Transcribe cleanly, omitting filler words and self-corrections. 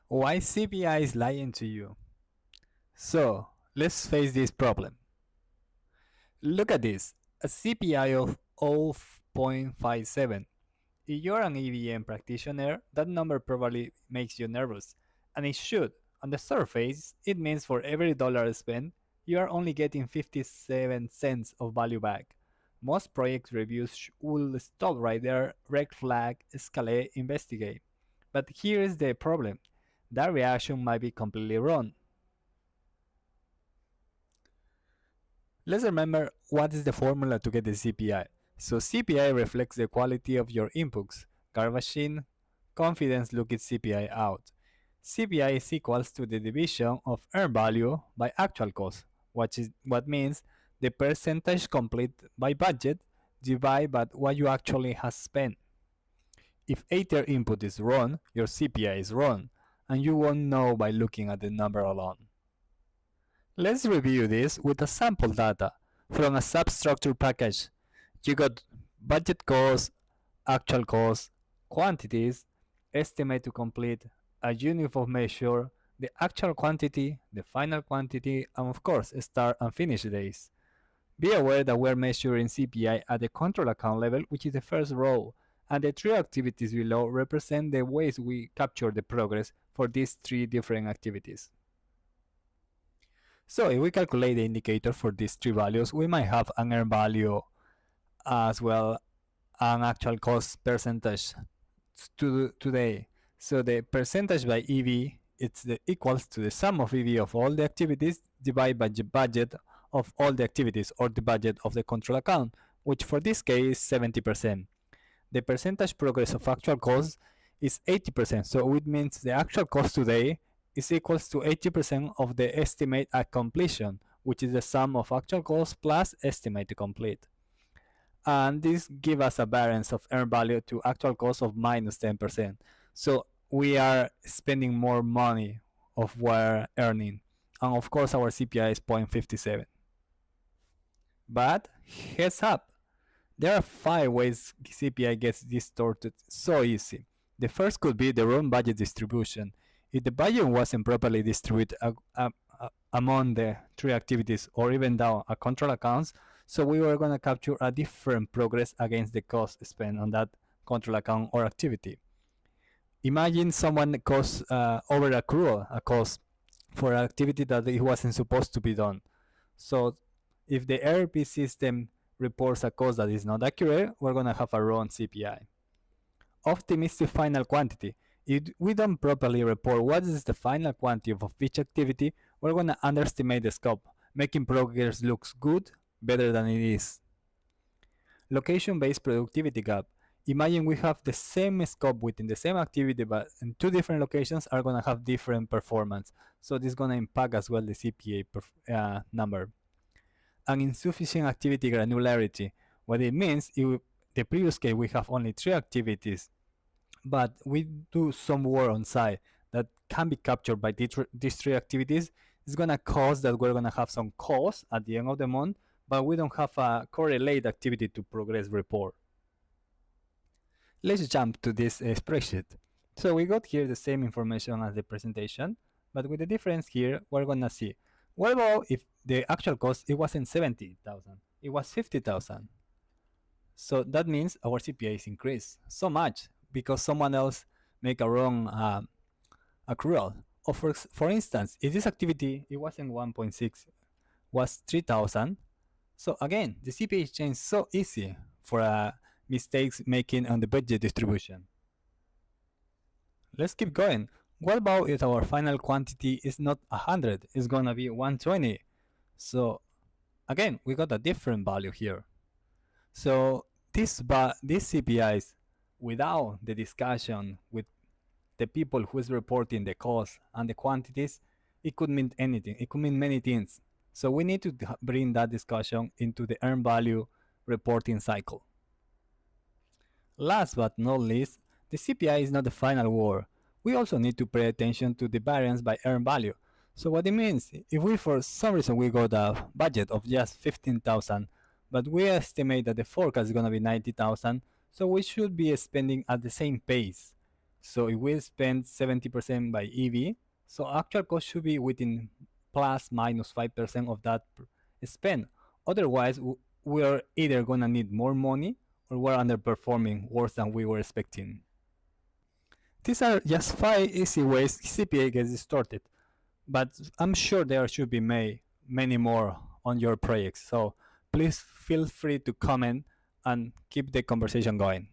Why CPI is lying to you? So, let's face this problem. Look at this, a CPI of 0.57. If you're an EVM practitioner, that number probably makes you nervous, and it should. On the surface, it means for every dollar spent, you are only getting 57 cents of value back. Most project reviews will stop right there, red flag, escalate, investigate. But here is the problem. That reaction might be completely wrong. Let's remember what is the formula to get the CPI. So CPI reflects the quality of your inputs. Garbage in, confidence look at CPI out. CPI is equals to the division of earned value by actual cost, what means the percentage complete by budget divided by what you actually have spent. If either input is wrong, your CPI is wrong, and you won't know by looking at the number alone. Let's review this with a sample data from a substructure package. You got budget cost, actual cost, quantities, estimate to complete, a unit of measure, the actual quantity, the final quantity, and of course start and finish days. Be aware that we're measuring CPI at the control account level, which is the first row, and the three activities below represent the ways we capture the progress for these three different activities. So if we calculate the indicator for these three values, we might have an earned value as well an actual cost percentage today. So the percentage by EV it's the equals to the sum of EV of all the activities divided by the budget of all the activities or the budget of the control account, which for this case is 70%. The percentage progress of actual cost is 80%, so it means the actual cost today is equals to 80% of the estimate at completion, which is the sum of actual cost plus estimate to complete. And this gives us a variance of earned value to actual cost of minus 10%. So we are spending more money of what we're earning. And of course our CPI is 0.57. But heads up, there are 5 ways CPI gets distorted so easy. The first could be the wrong budget distribution. If the budget wasn't properly distributed among the three activities or even down a control accounts, so we were going to capture a different progress against the cost spent on that control account or activity. Imagine someone cost over-accrual a cost for an activity that it wasn't supposed to be done. So if the ERP system reports a cost that is not accurate, we're going to have a wrong CPI. Optimistic final quantity. If we don't properly report what is the final quantity of each activity, we're going to underestimate the scope, making progress looks good, better than it is. Location-based productivity gap. Imagine we have the same scope within the same activity, but in two different locations are going to have different performance. So this is going to impact as well the CPA number. And insufficient activity granularity. What it means, if the previous case we have only 3 activities, but we do some work on site that can be captured by these 3 activities, it's going to cause that we're going to have some cost at the end of the month, but we don't have a correlated activity to progress report. Let's jump to this spreadsheet. So we got here the same information as the presentation, but with the difference here, we're going to see, what about if the actual cost, it wasn't 70,000, it was 50,000. So that means our CPA is increased so much because someone else make a wrong accrual. Or for instance, if this activity, it wasn't 1.6, was 3,000. So again, the CPA is changed so easy for mistakes making on the budget distribution. Let's keep going. What about if our final quantity is not 100, it's gonna be 120? So again, we got a different value here. So these CPIs, without the discussion with the people who is reporting the cost and the quantities, it could mean anything. It could mean many things. So we need to bring that discussion into the earned value reporting cycle. Last but not least, the CPI is not the final word. We also need to pay attention to the variance by earned value. So what it means, if we for some reason we got a budget of just 15,000, but we estimate that the forecast is going to be 90,000, so we should be spending at the same pace. So if we spend 70% by EV, so actual cost should be within plus minus 5% of that spend. Otherwise, we're either gonna need more money or we're underperforming worse than we were expecting. These are just 5 easy ways CPA gets distorted, but I'm sure there should be many more on your projects. So please feel free to comment and keep the conversation going.